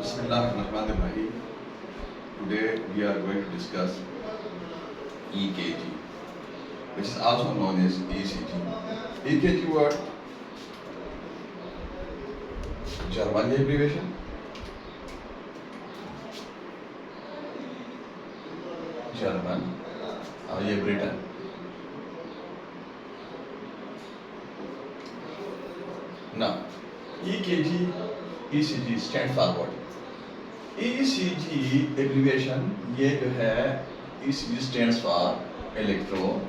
Bismillahirrahmanirrahim. Today we are going to discuss EKG, which is also known as ECG. EKG word, German abbreviation. German, ये Britain. Now, EKG, ECG stands for what? ECG abbreviation ये जो है ECG stands for electro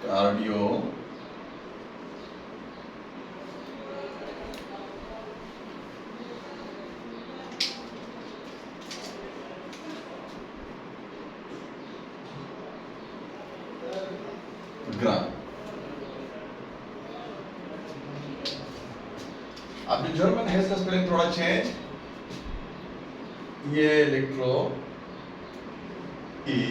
cardio ग्राम। अब जो German है इसका spelling थोड़ा change, ये इलेक्ट्रो ई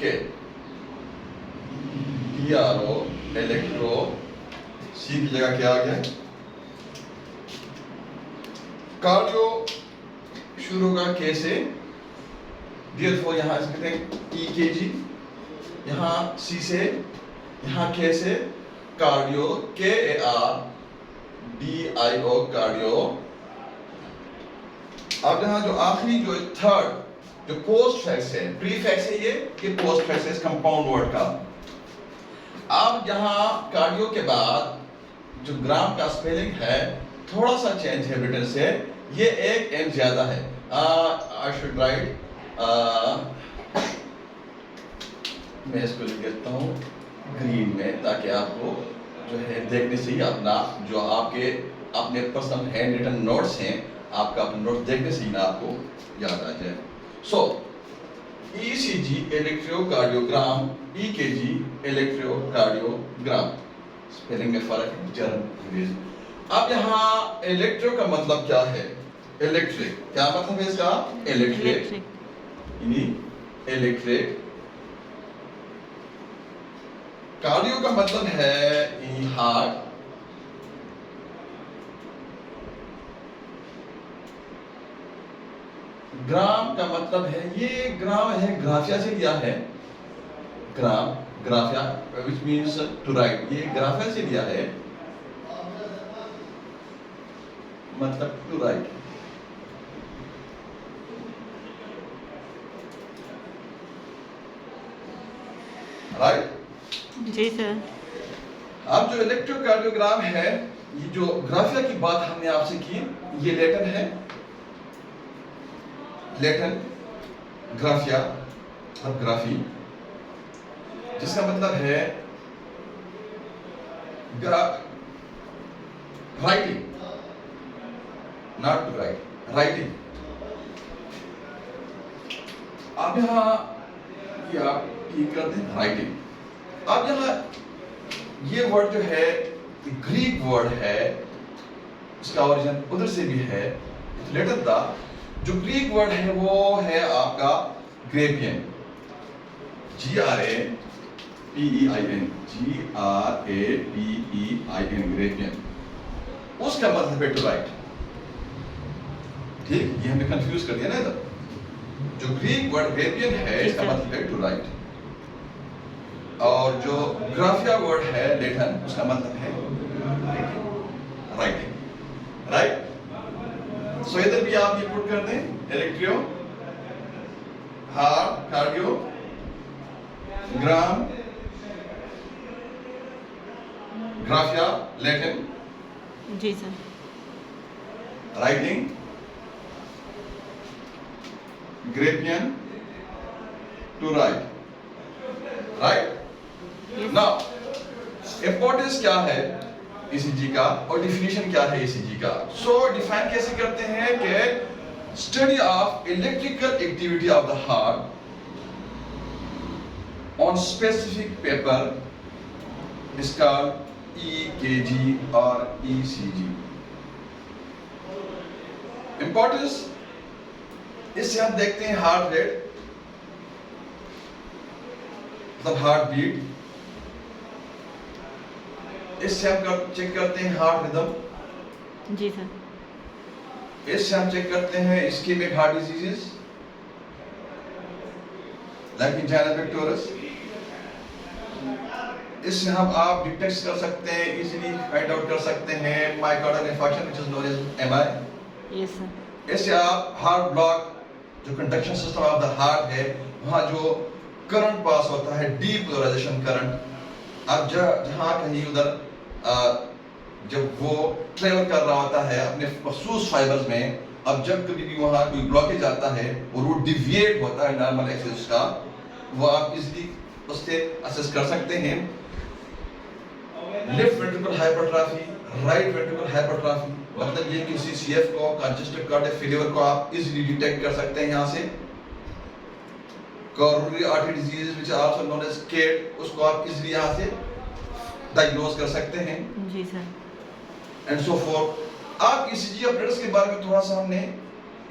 के ERO इलेक्ट्रो, सी की जगह क्या आ गया? कार्डियो शुरू होगा के से, देयरफॉर यहाँ इसके EKG, यहाँ सी से, यहाँ के से, कार्डियो KARDIO कार्डियो। अब यहाँ जो आखिरी जो थर्ड जो पोस्ट फैक्स है, प्रीफैक्स है ये पोस्ट फैक्स है इस कंपाउंड वर्ड का। अब यहाँ कार्डियो के बाद जो ग्राम का स्पेलिंग है थोड़ा सा चेंज है ब्रिटेन से, ये एक एन ज्यादा है। आई शुड राइट, मैं इसको लिख देता हूँ ग्रीन में ताकि आपको जो है देखने से ही अपना जो आपके अपने पर्सनल हैंड रिटन नोट्स हैं, आपका अपने नोट्स देखने से ही ना आपको याद आ जाए। सो ECG electrocardiogram, EKG electrocardiogram, spelling में फर्क है जर्मन। अब यहाँ इलेक्ट्रो का मतलब क्या है? इलेक्ट्रिक, क्या मतलब है इसका? Electric, electric. कार्डियो का मतलब है हार्ट, ग्राम का मतलब है, ये ग्राम है ग्राफिया से लिया है, ग्राम ग्राफिया which means to write, ये ग्राफिया से लिया है मतलब टू राइट। राइट जी सर। अब जो इलेक्ट्रोकार्डियोग्राम है, ये जो ग्राफिया की बात हमने आपसे की, ये लैटिन है, लैटिन ग्राफिया और ग्राफी, जिसका मतलब है writing, not to write, writing. अब यहाँ कर दें राइटिंग। अब यहाँ ये वर्ड जो है ग्रीक वर्ड है, इसका ओरिजिन उधर से भी है, लेटर द जो ग्रीक वर्ड है वो है आपका ग्रेपियन, GRAPEIN, GRAPEIN, ग्रेपियन। उसका मतलब है टू राइट। ठीक, ये हमने कंफ्यूज कर दिया ना इधर। जो ग्रीक वर्ड ग्रेपियन है इसका मतलब है टू राइट, और जो ग्राफिया वर्ड है लेटन, उसका मतलब है राइटिंग। राइट, सो इधर भी आप ये पुट कर दें, electro heart cardio gram graphia Latin, जी sir, writing graphein, to right. Right, now importance क्या है ECG का और डिफिनीशन क्या है ECG का? सो डिफाइन कैसे करते हैं कि study of electrical activity of the heart on specific paper is called EKG or ECG. Importance, इससे हम देखते हैं हार्ट रेट, मतलब हार्ट बीट, इससे हम चेक करते हैं हार्ट रिदम। जी सर। इससे हम चेक करते हैं ischemic heart diseases like angina pectoris. इससे हम आप डिटेक्ट कर सकते हैं, इजीली फाइंड आउट कर सकते हैं myocardial infarction which is known as MI. Yes sir. इससे आप हार्ट ब्लॉक, जो conduction system of the heart है, वहाँ जो करंट पास होता है, डीपोलराइजेशन करंट, अब जहाँ कहीं उधर जब वो ट्रेवल कर रहा होता है अपने मखसूस फाइबर्स में, अब जब कभी भी वहाँ कोई ब्लॉकेज आता है और वो डिविएट होता है नॉर्मल एक्सिस का, वो आप इजीली उससे असेस कर सकते हैं। Left ventricle hypertrophy, right ventricle hypertrophy, मतलब ये किसी सीएफ को, कंजेस्टिव कार्डियक फेलियर को आप इजीली डिटेक्ट कर सकते हैं यहाँ से। Coronary artery disease which are also known as CAD, उसको आप इजीली यहाँ से डायग्नोज कर सकते हैं। जी सर। And so forth. आप ईसीजी ऑपरेटर्स के बारे में थोड़ा सा हमने,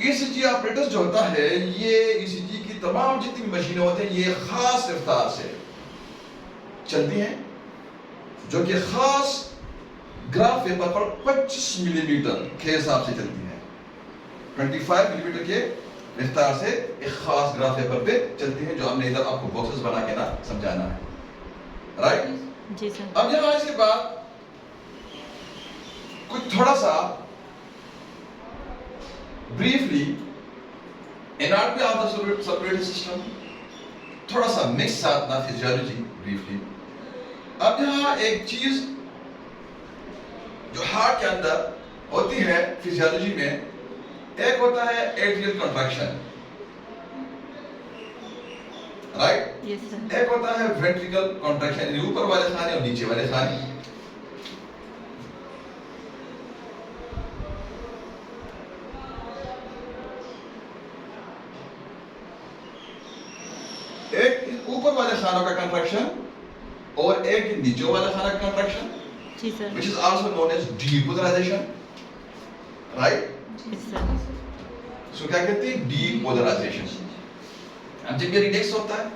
ईसीजी ऑपरेटर्स जो होता है, ये ईसीजी की तमाम जितनी भी मशीनें होती हैं, ये खास रफ्तार से चलती हैं, जो कि खास ग्राफ पेपर पर 25 मिलीमीटर के हिसाब से चलती हैं। 25 मिलीमीटर के रफ्तार से एक खास ग्राफ पेपर पे चलती हैं, जो हमने इधर आपको बॉक्सेस बना के ना समझाना है, राइट? जी सर। अब यहाँ इसके बाद कुछ थोड़ा सा briefly anatomy of the circulatory system, थोड़ा सा मिक्स साथ ना फिजियोलॉजी ब्रीफली। अब यहाँ एक चीज जो हार्ट के अंदर होती है फिजियोलॉजी में, एक होता है atrial contraction, right? Yes sir. एक होता है वेंट्रिकल कॉन्ट्रैक्शन, ऊपर वाले खाने और नीचे वाले खाने। एक ऊपर वाले खानों का कॉन्ट्रैक्शन और एक नीचे वाले खाने का कॉन्ट्रैक्शन, जी sir. which is also known as depolarization, right? Yes sir. So क्या कहते हैं? डीपोलराइजेशन। अब जब ये रिडक्स होता है,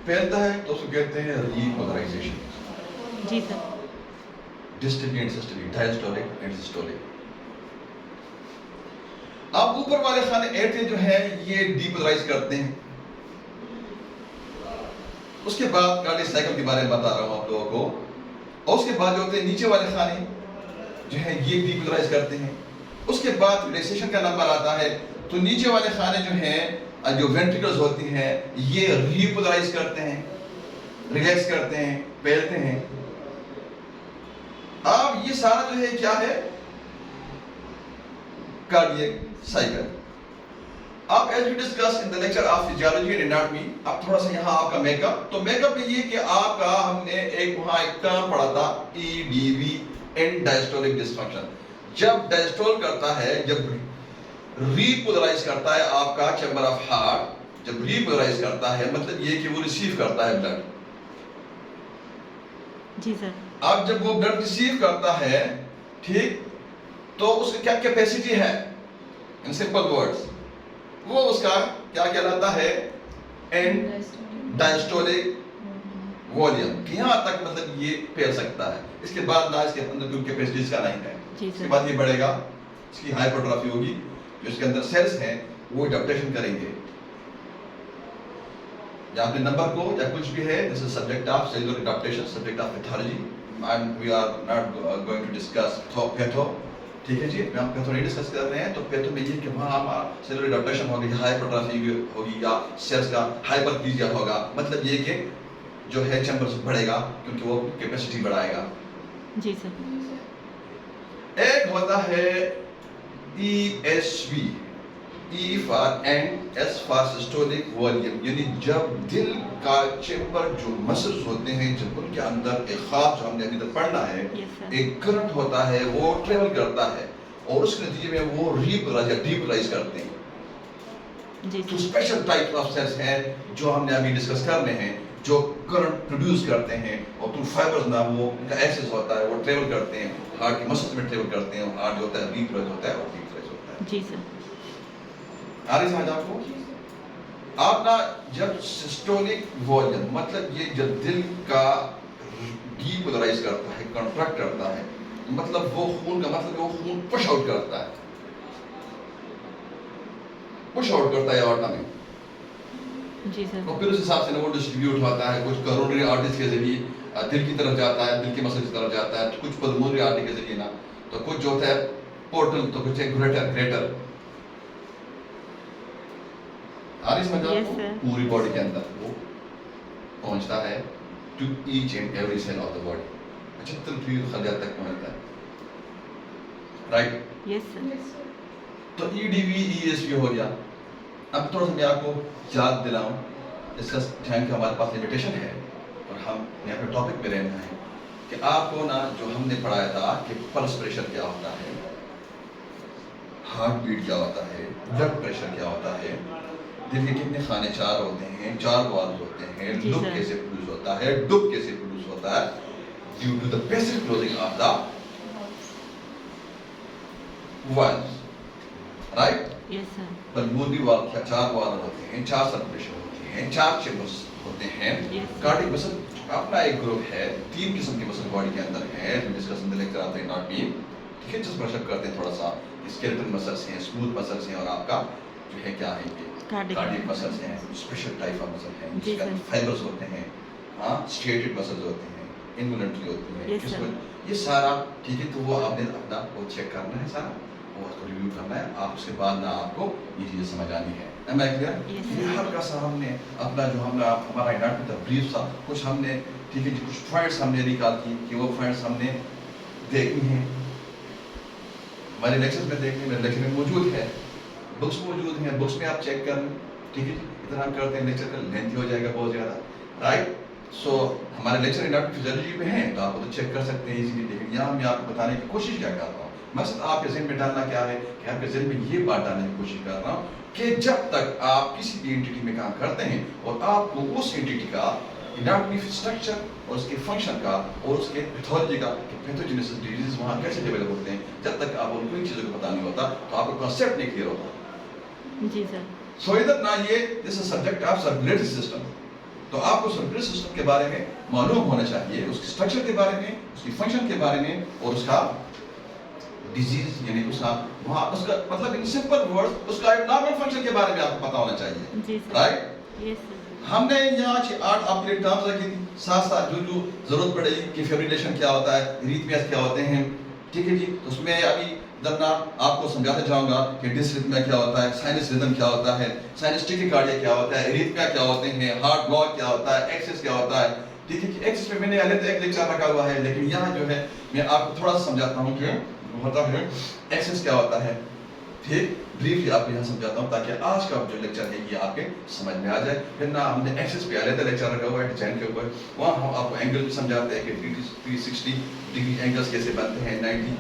फैलता है, तो उसको कहते हैं रीपोलराइजेशन। जी sir. Diastolic and systolic, diastolic and systolic. अब ऊपर वाले खाने एट्रिया जो है, ये डीपोलराइज करते हैं। उसके बाद कार्डियक साइकिल के बारे में बता रहा हूं आप लोगों को। और उसके बाद जो होते हैं नीचे वाले खाने जो है, ये डीपोलराइज करते हैं। उसके बाद रिलैक्सेशन का नंबर आता है, तो नीचे वाले खाने जो हैं, जो वेंट्रिकल्स होती हैं, ये रीपोलराइज करते हैं, रिलैक्स करते हैं, फैलते हैं। अब ये सारा जो है क्या है? Cardiac cycle. अब as we discuss in the lecture of physiology and anatomy, अब थोड़ा सा यहाँ आपका मेकअप। तो मेकअप में ये कि आपका हमने एक वहाँ एक टर्म पढ़ा था, EDV, एंड डायस्टोलिक डिस्फंक्शन। जब डायस्टोल करता है, जब रीपोलराइज करता है आपका चैम्बर ऑफ हार्ट, जब रीपोलराइज करता है, मतलब ये कि वो रिसीव करता है ब्लड। जी सर। अब जब वो ब्लड रिसीव करता है, ठीक, तो उसकी क्या कैपेसिटी है? इन सिंपल वर्ड्स, वो उसका क्या कहलाता है? And diastolic volume. कि यहाँ तक मतलब ये फैल सकता है, इसके बाद ना इसके अंदर कोई कैपेसिटी इसका नहीं है। इसके बाद ये बढ़ेगा, इसकी हाइपरट्रॉफी होगी, जो इसके अंदर सेल्स हैं वो अडैप्टेशन करेंगे। या अपने नंबर को या कुछ भी है, this is subject of cellular adaptation, subject of pathology, and we are not going to discuss patho. ठीक है जी, हम पैथो नहीं डिस्कस कर रहे हैं। तो पैथो में ये कि वहाँ हमारा सेलुलर अडैप्टेशन होगी, हाइपरट्रॉफी होगी, या सेल्स का हाइपरप्लेजिया होगा। मतलब ये कि जो है चैम्बर बढ़ेगा, क्योंकि वो कैपेसिटी बढ़ाएगा। जी सर। एक होता है ESV, E for and, S for systolic volume, यानी जब दिल का चैम्बर जो मसल्स होते हैं, जब उनके अंदर एक खास, जो हमने अभी तक पढ़ना है, एक करंट होता है, वो ट्रेवल करता है और उसके नतीजे में वो रीपोलराइज या डीपोलराइज करते हैं। जी तो sir. Special type of cells हैं जो हमने अभी डिस्कस करने हैं, जो करंट प्रोड्यूस करते हैं और थ्रू फाइबर्स ना वो उनका एक्सेस होता है, वो ट्रेवल करते हैं, हार्ट के मसल्स में ट्रेवल करते हैं, हार्ट जो होता है रिफ्रेश होता है और डिफ्रेश होता है। जी सर। आ रही समझ आपको? आप ना जब सिस्टोलिक वॉल्यूम मतलब ये जब दिल का डीपोलराइज करता है, कंट्रैक्ट करता है, मतलब वो खून का मतलब वो खून पुश आउट करता है, पुश आउट करता है ऑर्गन में, जी सर। और फिर उस हिसाब से ना वो डिस्ट्रीब्यूट होता है, कुछ करोनरी आर्टरीज के जरिए दिल की तरफ जाता है, दिल के मसल की तरफ जाता है, कुछ पल्मोनरी आर्टरी के जरिए ना, तो कुछ जो होता है पोर्टल, तो कुछ है ग्रेटर। आ रही समझ Yes, आपको? sir. पूरी बॉडी के अंदर वो पहुंचता है to each and every cell of the body, 75 trillion खलिया तक पहुंचता है, राइट? Yes sir. तो EDV ESV हो गया। अब थोड़ा सा मैं आपको याद दिलाऊं, इसका टाइम का हमारे पास लिमिटेशन है और हम यहाँ पे टॉपिक पे रहना है कि आपको ना जो हमने पढ़ाया था कि पल्स प्रेशर क्या होता है, हार्ट बीट क्या होता है, ब्लड प्रेशर क्या होता है, दिल के कितने खाने चार होते हैं, 4 वाल्व होते हैं, जी लुप सर। कैसे प्रोड्यूस होता है, डुप कैसे प्रोड्यूस होता है, due to the passive closing of the valves, right? Yes sir. Pulmonary valve क्या 4 वाल्व होते हैं, 4 सर्कुलेशन होती हैं, 4 चैम्बर्स होते हैं। Yes. कार्डियक मसल अपना एक ग्रुप है, 3 किस्म के मसल बॉडी के अंदर है, हम डिस्कस इन द लेक्चर आते हैं नॉट बीम, ठीक है? जस्ट ब्रश अप करते हैं थोड़ा सा, स्केलेटल मसल्स हैं, स्मूथ मसल्स हैं, और आपका जो है क्या है ये कार्डियक मसल्स हैं, स्पेशल टाइप ऑफ मसल हैं, जी जिसका सर। फाइबर्स होते हैं, हाँ, स्ट्रेटेड मसल्स होते हैं, इनवॉल्यूंटरी होते हैं, Yes, किसको sir. ये सारा, ठीक है? तो वो आपने अपना वो चेक करना है सारा, वो उसको रिव्यू करना है, आप उसके बाद ना आपको ये चीज़ें समझ आनी है। Am I clear? Yes, ये sir. हल्का सा हमने अपना जो हमारा एनाटॉमी था ब्रीफ सा, कुछ हमने, ठीक है जी, कुछ पॉइंट्स हमने निकाल की कि वो पॉइंट्स हमने देखनी है, हमारे लेक्चर्स में देखनी, मेरे लेक्चर में मौजूद है, बुक्स मौजूद हैं, बुक्स में आप चेक कर लें, ठीक है जी? इतना हम करते हैं, लेक्चर का लेंथी हो जाएगा बहुत ज़्यादा, राइट? सो हमारे लेक्चर एनाटॉमी फिजियोलॉजी में हैं, तो आप तो चेक कर सकते हैं इजीली, लेकिन यहाँ मैं आपको बताने की कोशिश क्या कर रहा हूँ, मकसद आपके ज़हन में डालना क्या है कि आपके ज़हन में ये बात डालने की कोशिश कर रहा हूँ कि जब तक आप किसी भी एंटिटी में काम करते हैं और आपको उस एंटिटी का एनाटॉमी स्ट्रक्चर और उसके फंक्शन का और उसके पैथोलॉजी का, पैथोजेनेसिस डिजीज वहाँ कैसे डेवलप होते हैं, जब तक आप उनको इन चीज़ों को पता नहीं होता तो आपको कॉन्सेप्ट नहीं क्लियर होता। जी सर। सो इधर ना ये this is subject of circulatory system, तो आपको सर्कुलेटरी सिस्टम के बारे में मालूम होना चाहिए, उसके स्ट्रक्चर के बारे में, उसकी फंक्शन के बारे में, और उसका डिजीज यानी उसका वहाँ उसका मतलब इन सिंपल वर्ड्स उसका नॉर्मल फंक्शन के बारे में आपको पता होना चाहिए, जी सर। राइट? Yes sir. हमने यहाँ 8 आपके टर्म्स रखी थी, साथ साथ जो जरूरत पड़ेगी कि फिब्रिलेशन क्या होता है, रीथमियास क्या होते हैं, ठीक है जी? तो उसमें अभी दरना आपको समझाते जाऊंगा कि डिसरिथमिया क्या होता है, साइनस रिदम क्या होता है, साइनस टैकीकार्डिया क्या होता है, रीथमिया क्या होते हैं, हार्ट ब्लॉक क्या होता है, एक्सिस क्या होता है, ठीक है? एक्सिस पे मैंने अलग एक लेक्चर रखा हुआ है, लेकिन यहाँ जो है मैं आपको थोड़ा सा समझाता हूँ कि होता है एक्सिस क्या होता है, ठीक? ब्रीफली आपको यहाँ समझाता हूँ ताकि आज का जो लेक्चर है ये आपके समझ में आ जाए। फिर ना हमने एक्सिस पे अलग लेक्चर रखा हुआ है डिजाइन के ऊपर, वहाँ हम आपको एंगल भी समझाते हैं कि 360 डिग्री एंगल्स कैसे बनते हैं, 90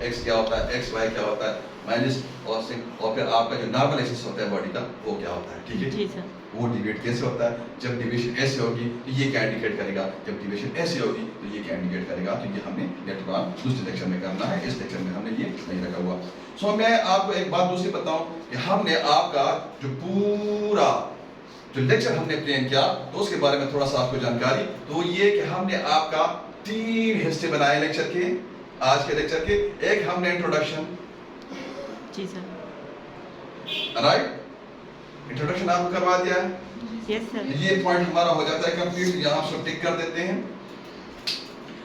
एक्स क्या होता है, एक्स वाई क्या होता है, माइनस और फिर आपका जो नॉर्मल एक्सिस होता है बॉडी का वो क्या होता है, ठीक है? जी सर। वो डिवेट कैसे होता है, जब डिविएशन ऐसे होगी तो ये क्या इंडिकेट करेगा, जब डिविएशन ऐसे होगी तो ये क्या इंडिकेट करेगा, तो ये हमने लेटर ऑन दूसरे लेक्चर में करना है, इस लेक्चर में हमने ये नहीं रखा हुआ। सो मैं आपको एक बात दूसरी बताऊं कि हमने आपका जो पूरा जो लेक्चर हमने प्लान किया तो उसके बारे में थोड़ा सा आपको जानकारी, तो ये कि हमने आपका 3 हिस्से बनाए लेक्चर के, आज के लेक्चर के। एक हमने इंट्रोडक्शन, जी सर। राइट? इंट्रोडक्शन आपको करवा दिया है, यस सर। ये पॉइंट हमारा हो जाता है कंप्लीट, यहाँ हम टिक कर देते हैं।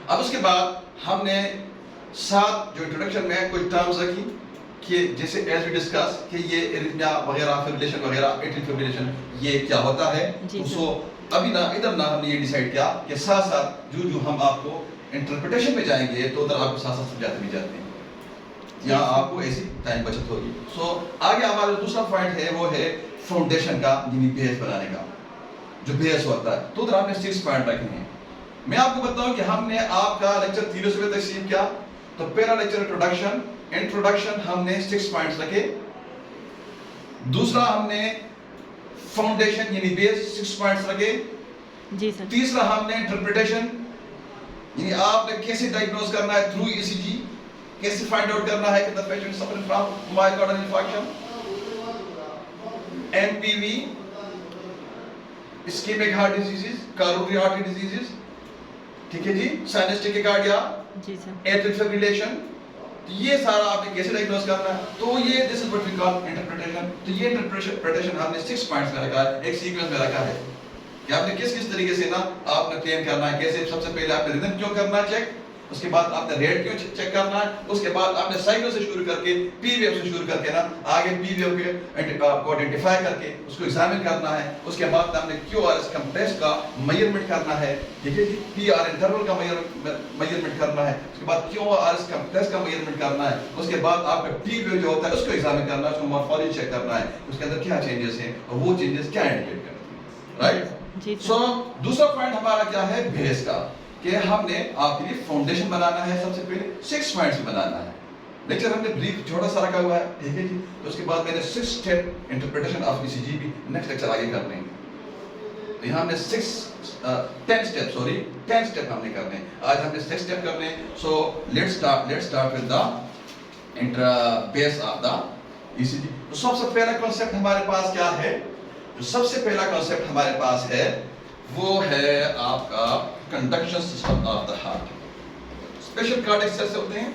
अब उसके बाद हमने 7 जो इंट्रोडक्शन में कुछ टर्म्स रखी कि जैसे एज वी डिस्कस कि ये एरिथमिया वगैरह, फिब्रिलेशन वगैरह, एट्रियल फिब्रिलेशन ये क्या होता है, तो सो अभी ना इधर ना हमने ये डिसाइड किया कि साथ साथ जो हम आपको इंटरप्रिटेशन में जाएंगे तो उधर आपको साथ साथ समझाते भी जाते हैं, यहाँ आपको ऐसी टाइम बचत होगी। सो आगे हमारा दूसरा पॉइंट है वो है फाउंडेशन का, यानी बेस बनाने का, जो बेस होता है, तो उधर हमने 6 पॉइंट रखे हैं। मैं आपको बताऊं कि हमने आपका लेक्चर 3 से तकसीम किया, तो पहला लेक्चर इंट्रोडक्शन हमने 6 पॉइंट्स रखे, दूसरा हमने फाउंडेशन यानी बेस 6 पॉइंट्स रखे। जी सर। तीसरा हमने इंटरप्रिटेशन यानी आपने कैसे डायग्नोज करना है थ्रू ईसीजी, कैसे फाइंड आउट करना है कि the patient suffering from myocardial infarction. MPV ischemic heart diseases, coronary artery diseases, ठीक है जी, साइनस टेकिकार्डिया, जी सर। Atrial fibrillation. तो ये सारा आपने कैसे डायग्नोज करना है, तो ये this is what we call interpretation. तो ये इंटरप्रिटेशन हमने 6 पॉइंट्स में रखा है, एक सीक्वेंस में रखा है कि आपने किस किस तरीके से ना आपने क्लेम करना है। कैसे, सबसे पहले आपने रिदम क्यों करना है चेक, उसके बाद आपने रेट क्यों चेक करना है, उसके बाद आपने साइकिल से शुरू करके पी वेव से शुरू करके ना आगे पी वेव के को आइडेंटिफाई करके उसको एग्जामिन करना है। उसके बाद आपने क्यूआरएस कंप्रेस का मेजरमेंट करना है, ठीक है जी, पीआर इंटरवल का मेजरमेंट करना है। उसके बाद क्यूआरएस कंप्रेस का मेजरमेंट करना है। उसके बाद आपका पी वेव जो होता है उसको एग्जामिन करना है, उसको मॉर्फोलॉजी चेक करना है, उसके अंदर क्या चेंजेस हैं और वो चेंजेस क्या इंडिकेट करते हैं, राइट। जी सो सर। दूसरा पॉइंट हमारा क्या है, बेस का, कि हमने आपके लिए फाउंडेशन बनाना है। सबसे पहले 6 पॉइंट्स बनाना है। लेक्चर हमने ब्रीफ छोटा सा रखा हुआ है, ठीक है जी। तो उसके बाद मैंने 6 स्टेप इंटरप्रिटेशन ऑफ ईसीजी भी नेक्स्ट लेक्चर आगे कर लेंगे। तो यहाँ हमने 10 स्टेप हमने करने हैं। आज हमने 6 स्टेप करने हैं। So let's start with the base of the ECG. तो सबसे पहला कांसेप्ट हमारे पास क्या है, जो सबसे पहला कांसेप्ट हमारे पास है वो है आपका conduction system of the heart. Special cardiac cells होते हैं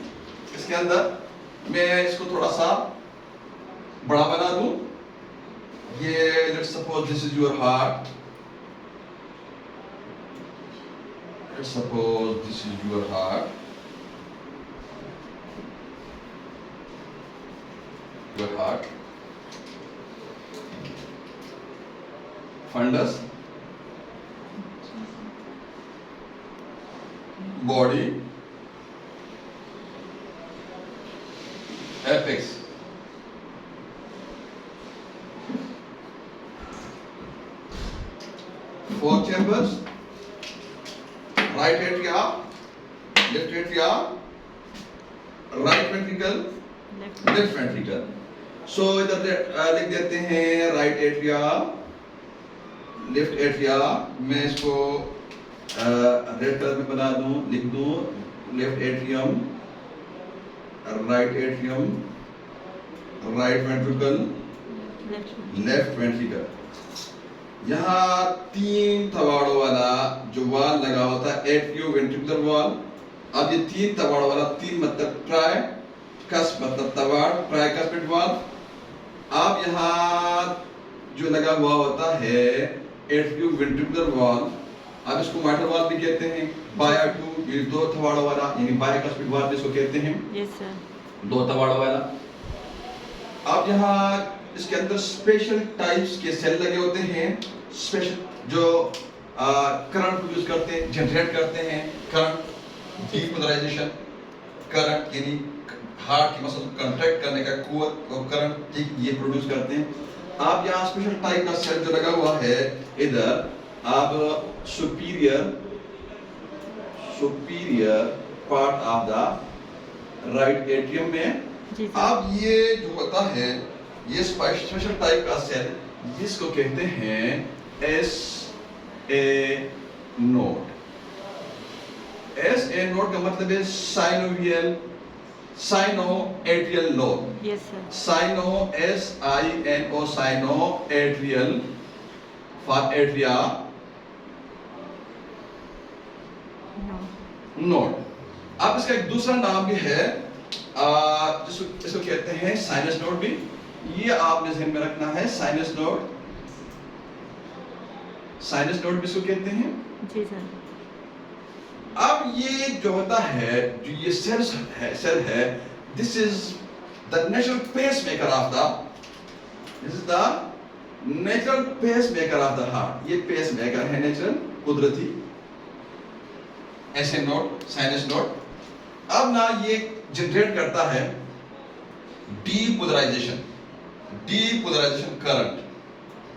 इसके अंदर। मैं इसको थोड़ा सा बड़ा बना दूं। ये let's suppose this is your heart, let's suppose this is your heart, your heart, fundus, body, apex, four chambers, right atria, left atria, right ventricle, left ventricle. So इधर लिख देते हैं राइट एट्रिया, लेफ्ट एट्रिया। मैं इसको red colour में बना दूं, लिख दूं left atrium, right atrium, right ventricle, left ventricle. यहाँ 3 तवाड़ों वाला जो वाल लगा होता है एट्रियो वेंट्रिकुलर वाल। अब ये 3 तवाड़ों वाला, 3 मतलब ट्राई कस मतलब तवाड़, ट्राई कस्पिड वाल। अब यहाँ जो लगा हुआ होता है एट्रियो वेंट्रिकुलर वाल, अब इसको माइट्रल वाल भी कहते हैं। बाया 2 ये 2 तवाड़ों वाला यानी बाया कस्पिड वाल जिसको कहते हैं। Yes sir. 2 तवाड़ों वाला। अब यहाँ इसके अंदर स्पेशल टाइप्स के सेल लगे होते हैं, स्पेशल जो करंट प्रोड्यूस करते हैं, जनरेट करते हैं करंट, डीपोलराइजेशन करंट यानी हार्ट की मसल को कंट्रैक्ट करने का कुवत और करंट, ठीक ये प्रोड्यूस करते हैं। आप यहाँ स्पेशल टाइप का सेल जो लगा हुआ है इधर, आप superior part of the right atrium में। अब ये जो होता है ये स्पेशल टाइप का सेल जिसको कहते हैं S A node. S A node का मतलब है synovial, sino atrial lobe. Yes sir. Sino SINO sino atrial for atria node. अब इसका एक दूसरा नाम भी है जिसको कहते हैं साइनस नोड भी। ये आपने ध्यान में रखना है, साइनस नोड, साइनस नोड भी इसको कहते हैं। जी सर। अब ये जो होता है, जो ये सेल है, this is the natural pace maker of the, this is the natural pace maker of the heart. ये पेस मेकर है नेचुरल, कुदरती ऐसे नोड, साइनस नोड। अब ना ये जनरेट करता है डीपोलराइजेशन करंट,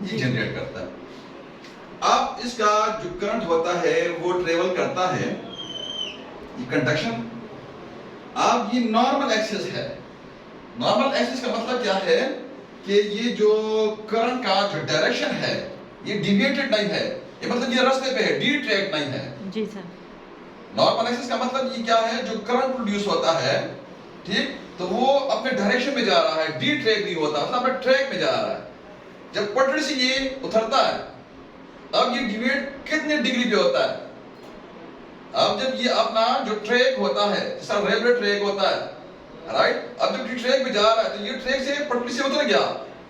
ये जनरेट करता है। अब इसका जो करंट होता है वो ट्रेवल करता है, ये कंडक्शन। अब ये नॉर्मल एक्सिस है। नॉर्मल एक्सिस का मतलब क्या है कि ये जो करंट का जो डायरेक्शन है ये डिविएटेड नहीं है, ये मतलब ये रास्ते पे है, डी ट्रैक नहीं है। जी सर। नॉर्मल एक्सिस का मतलब ये क्या है, जो करंट प्रोड्यूस होता है, ठीक, तो वो अपने डायरेक्शन में जा रहा है, डी ट्रैक नहीं होता, मतलब अपने ट्रैक में जा रहा है। जब पटरी से ये उतरता है, अब ये डिविएट कितने डिग्री पे होता है, अब जब ये अपना जो ट्रैक होता है, जैसा रेलवे ट्रैक होता है, राइट, अब जब ये ट्रैक में जा रहा है तो ये ट्रैक से पटरी से उतर गया,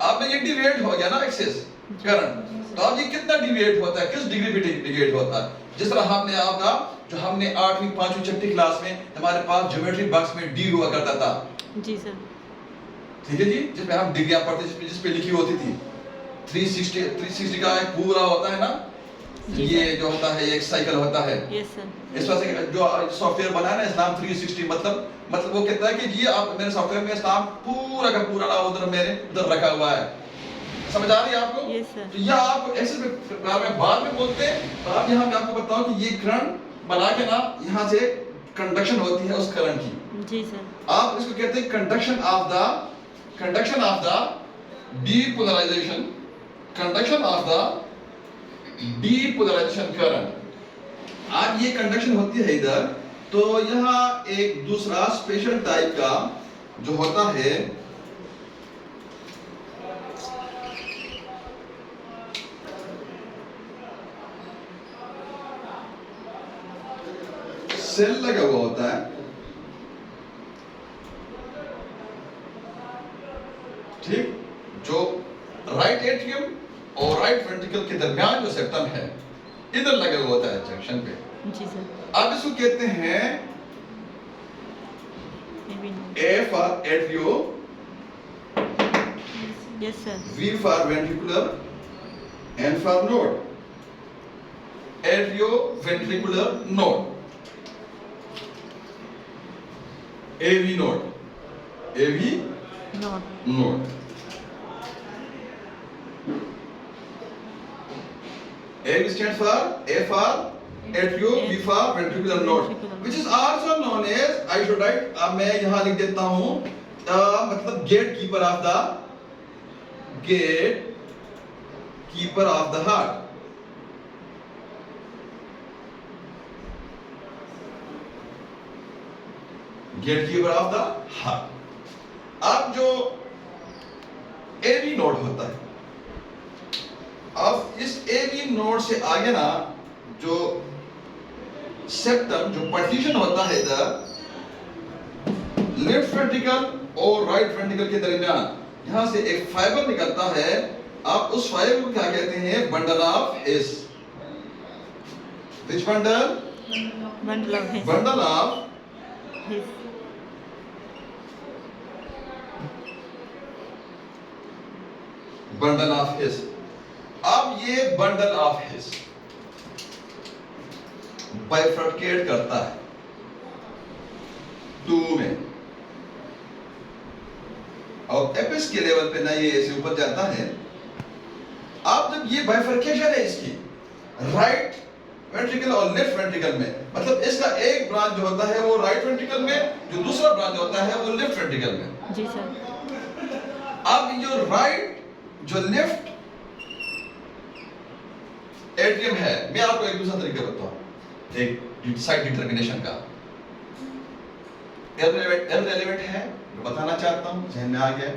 अब ये डिविएट हो गया ना एक्सिस करंट, तो अब ये कितना डिविएट होता है, किस डिग्री पे डिविएट होता है। जिस तरह हमने आपका जो हमने 8वीं 5वीं 6वीं क्लास में हमारे पास ज्योमेट्री बॉक्स में डी हुआ करता था, जी सर। ठीक है जी, जिसमें हम डिग्रियां पढ़ते, जिसपे लिखी होती थी 360 का एक पूरा होता है ना, ये जो होता है एक साइकिल होता है। Yes sir. इस वजह से जो सॉफ्टवेयर बना है ना इस्लाम 360, मतलब वो कहता है कि ये आप मेरे सॉफ्टवेयर में इस्लाम पूरा का पूरा ना उधर मेरे उधर रखा हुआ है, समझ आ रही है आपको? Yes sir. तो यह आप ऐसे में बाद में बोलते हैं, तो अब यहाँ मैं आपको बताऊं कि ये करंट बना के ना यहाँ से कंडक्शन होती है उस करंट की। जी सर। आप इसको कहते हैं conduction of the depolarization, conduction of the depolarization current. आज ये कंडक्शन होती है इधर, तो यहाँ एक दूसरा स्पेशल टाइप का जो होता है, सेल लगा हुआ होता है, ठीक, जो राइट एट्रियम और राइट वेंट्रिकल के दरमियान जो सेप्टम है इधर लगा हुआ होता है जंक्शन पे। जी सर। अब इसको कहते हैं A for atrio, yes sir. V for ventricular, N for node, atrioventricular node, AV node, AV not. node, AV stands for A for atrio, V for ventricular node, which is also known as, I should write, अब मैं यहाँ लिख देता हूँ, मतलब gate keeper of the heart. Gate keeper of the heart. अब जो AV node होता है, अब इस एवी नोड से आगे ना जो सेप्टम जो पार्टीशन होता है इधर लेफ्ट वेंट्रिकल और राइट वेंट्रिकल के दरमियान, यहां से एक फाइबर निकलता है, आप उस फाइबर को क्या कहते हैं, bundle of his. Which bundle? Bundle of his. Bundle of his. Bundle of his. अब ये बंडल ऑफ हिस बाइफर्केट करता है टू में, और एपिस के लेवल पे ना ये ऐसे ऊपर जाता है। अब जब ये बाइफर्केशन है इसकी राइट वेंट्रिकल और लेफ्ट वेंट्रिकल में, मतलब इसका एक ब्रांच जो होता है वो राइट वेंट्रिकल में, जो दूसरा ब्रांच होता है वो लेफ्ट वेंट्रिकल में। जी सर। अब जो राइट जो लेफ्ट एट्रियम है, मैं आपको एक दूसरा तरीका बताऊं, एक साइड डिटरमिनेशन का इररिलेवेंट है, बताना चाहता हूं, जहन में आ गया,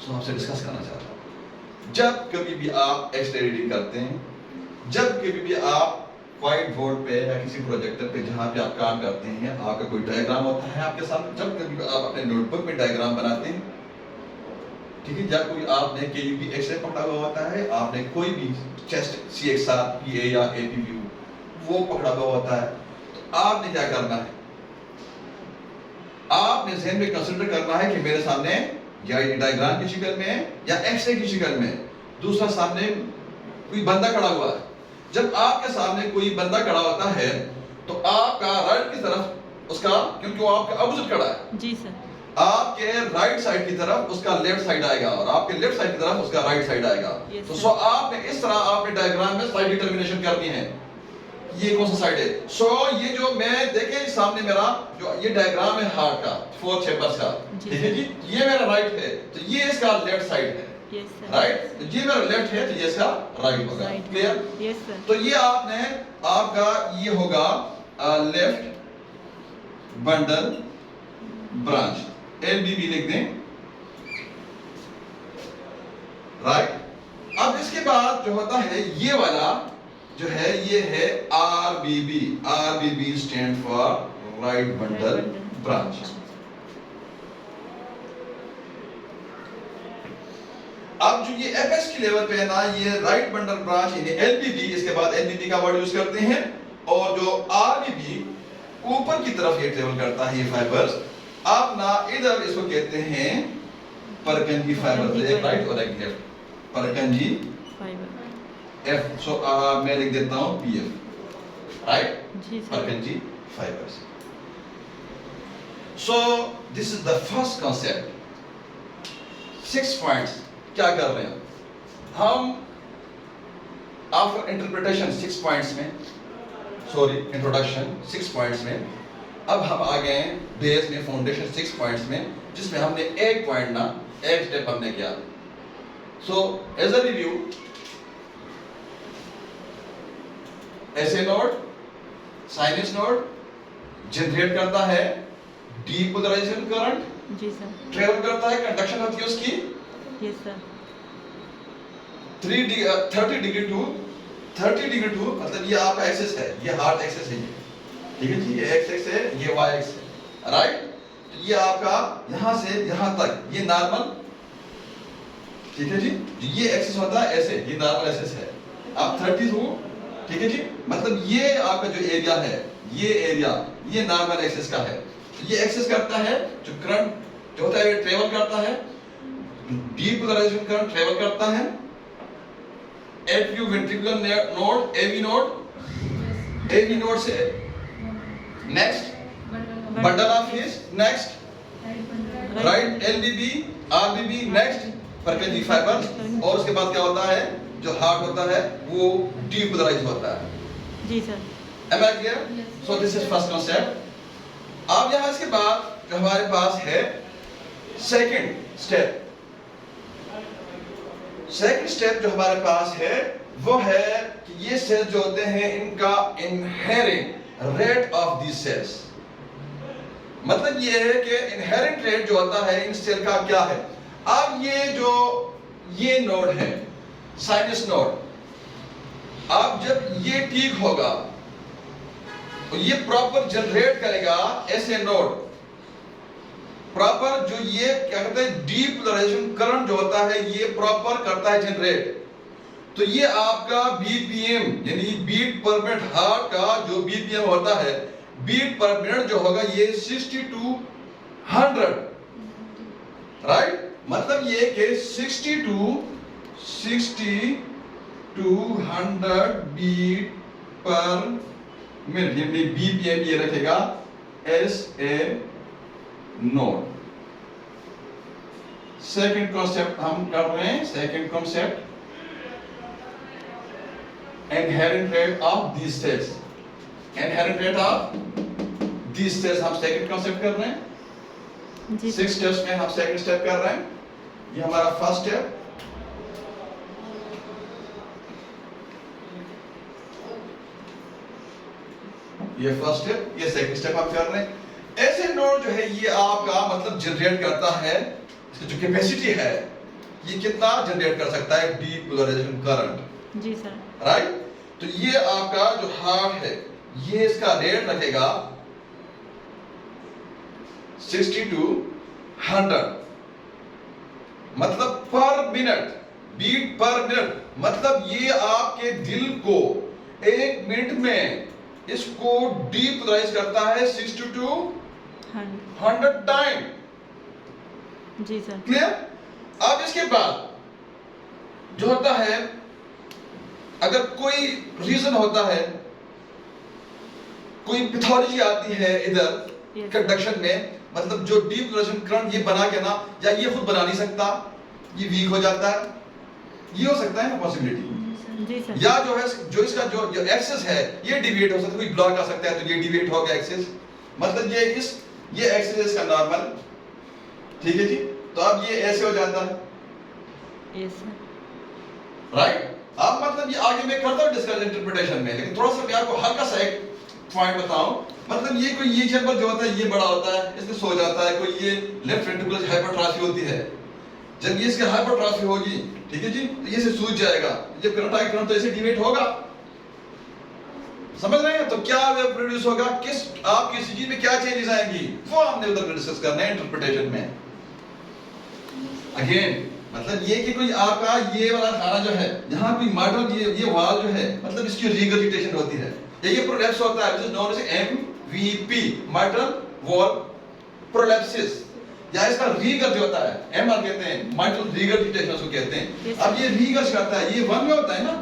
सो आपसे डिस्कस करना चाहता हूं। जब कभी भी आप एक्स-रे रीडिंग करते हैं, जब कभी भी आप व्हाइट बोर्ड पे या किसी प्रोजेक्टर पे जहां पे आप काम करते हैं, आपका कोई डायग्राम होता है आपके सामने, जब कभी भी आप अपने नोटबुक में डायग्राम बनाते हैं, ठीक है, या कोई आपने केयूबी एक्स-रे पकड़ा हुआ होता है, आपने कोई भी चेस्ट CXR, PA या AP व्यू वो पकड़ा हुआ होता है, तो आपने क्या करना है, आपने ज़हन में कंसीडर करना है कि मेरे सामने या ये डायग्राम की शक्ल में है या एक्स-रे की शक्ल में, दूसरा सामने कोई बंदा खड़ा हुआ है। जब आपके सामने कोई बंदा खड़ा होता है तो आपका राइट की तरफ उसका, क्योंकि वो आपके अपोजिट खड़ा है, जी सर, आपके राइट साइड की तरफ उसका लेफ्ट साइड आएगा और आपके लेफ्ट साइड की तरफ उसका राइट साइड आएगा। Yes, तो sir. सो आपने इस तरह आपने डायग्राम में साइड डिटरमिनेशन करनी है, ये कौन सा साइड है। सो ये जो मैं देखें सामने मेरा जो ये डायग्राम है हार्ट का 4 चैम्बर्स का, जी। ठीक है जी, ये मेरा राइट है, तो ये इसका लेफ्ट साइड है, Yes, sir. राइट? ये मेरा लेफ्ट है तो ये इसका राइट होगा। Right. क्लियर? Yes, sir. तो ये आपने आपका ये होगा लेफ्ट बंडल ब्रांच, LBB लिख दें, राइट? अब इसके बाद जो होता है ये वाला जो है ये है RBB। RBB stand for right bundle branch. अब जो ये FS की लेवल पे है ना, ये राइट बंडल ब्रांच यानी LBB, इसके बाद LBB का वर्ड यूज करते हैं, और जो RBB ऊपर की तरफ ये ट्रेवल करता है ये फाइबर्स, आप ना इधर इसको कहते हैं परकंजी फाइबर, एक राइट और एक left, Purkinje Fiber. F। So मैं लिख देता हूं PF, राइट? जी sir. Purkinje fibers. So this is the first concept. 6 points क्या कर रहे हैं हम आफ्टर इंटरप्रिटेशन 6 पॉइंट्स में, सॉरी इंट्रोडक्शन 6 पॉइंट्स में, अब हम आ गए बेस में फाउंडेशन 6 पॉइंट्स में, जिसमें हमने एक पॉइंट ना एक स्टेप हमने किया। सो एज अ रिव्यू, ऐसे नोड साइनस नोड जनरेट करता है डीपोलराइजेशन करंट, जी सर। ट्रेवल करता है, कंडक्शन होती है उसकी यस सर। 30 डिग्री टू मतलब ये आपका एक्सिस है, ये हार्ट एक्सिस है, ठीक है जी, ये एक्स एक्स है, ये वाई एक्स है, राइट? तो ये आपका यहां से यहां तक ये नॉर्मल, ठीक है जी, ये एक्सिस होता है ऐसे, ये नॉर्मल एक्सिस है। आप 30 हो, ठीक है जी, मतलब ये आपका जो एरिया है, ये एरिया ये नॉर्मल एक्सिस का है। तो ये एक्सिस करता है जो करंट जो होता है ये ट्रेवल करता है, डीपोलराइजेशन करंट ट्रेवल करता है एट्यू वेंट्रिकुलर नोड, AV नोड से next bundle of his, next right LBB RBB, next Purkinje fibre, और उसके बाद क्या होता है जो हार्ट होता है वो डीपोलराइज होता है। जी sir. Am I clear? So this is first concept। अब यहाँ इसके बाद जो हमारे पास है सेकंड स्टेप। सेकंड स्टेप जो हमारे पास है वो है कि ये सेल्स जो होते हैं इनका inherent rate of the cells, मतलब ये है कि इनहेरेंट रेट जो होता है इन सेल का क्या है। अब ये नोड है साइनस नोड, अब जब ये ठीक होगा तो ये प्रॉपर जनरेट करेगा ऐसे नोड, प्रॉपर जो ये क्या कहते हैं डीपोलराइजेशन करंट जो होता है ये प्रॉपर करता है जनरेट। तो ये आपका BPM यानी बीट पर मिनट, हार्ट का जो BPM होता है बीट पर मिनट जो होगा ये 60 to 100, राइट? मतलब ये कि 60 to 100 बीट पर मिनट, यानी BPM ये रखेगा S A node. Second concept हम कर रहे हैं, second concept inherent rate of these cells, inherent rate of these cells हम सेकंड कॉन्सेप्ट कर रहे हैं। जी 6 स्टेप्स में हम सेकंड स्टेप कर रहे हैं, ये हमारा फर्स्ट स्टेप। ये फर्स्ट स्टेप, ये सेकंड स्टेप हम कर रहे हैं। ऐसे नोड जो है ये आपका मतलब जनरेट करता है, इसकी जो कैपेसिटी है ये कितना जनरेट कर सकता है डीपोलराइजेशन करंट, जी सर। राइट? तो ये आपका जो हार्ट है ये इसका रेट रखेगा 60 to 100, मतलब पर मिनट, बीट पर मिनट, मतलब ये आपके दिल को 1 मिनट में इसको डीपोलराइज करता है 60 to 100 टाइम। जी सर। क्लियर? अब इसके बाद जो होता है अगर कोई रीजन होता है, कोई पैथोलॉजी आती है इधर कंडक्शन में, मतलब जो डीपोलराइजेशन करंट ये बना के ना, या ये खुद बना नहीं सकता, ये वीक हो जाता है, ये हो सकता है ना पॉसिबिलिटी। जी सर। या जो है जो इसका जो एक्सेस है ये डिविएट हो सकता है, कोई ब्लॉक आ सकता है तो ये डिविएट हो गया एक्सेस, मतलब ये एक्सेस का नॉर्मल, ठीक है जी। तो अब ये ऐसे हो जाता है, यस सर। राइट? अब मतलब ये आगे मैं करता हूँ डिस्कस इंटरप्रिटेशन में, लेकिन थोड़ा सा मैं आपको हल्का सा एक पॉइंट बताऊं। मतलब ये कोई ये चैम्बर जो होता है ये बड़ा होता है, इसमें सो जाता है, कोई ये लेफ्ट वेंट्रिकुलर हाइपरट्रॉफी होती है। जब ये इसके हाइपरट्रॉफी होगी, ठीक है जी, तो ये से सूज जाएगा, जब करंट आएगा करंट तो ऐसे डिवेट होगा, समझ रहे हैं? तो क्या वेव प्रोड्यूस होगा, किस आपकी ईसीजी में क्या चेंजेस आएंगी, वो हमने उधर डिस्कस करना है इंटरप्रिटेशन में। अगेन मतलब ये कि कोई आपका ये वाला खाना जो है, यहाँ कोई मॉडल ये वाल जो है, मतलब इसकी रिगर्जिटेशन होती है, ये प्रोलैप्स होता है, which is known as MVP, mitral valve prolapsis, या इसका रीगर जो होता है, एमआर कहते हैं, मॉडल रिगर्जिटेशन उसको कहते हैं। अब ये रीगर्स करता है, ये वन में होता है ना,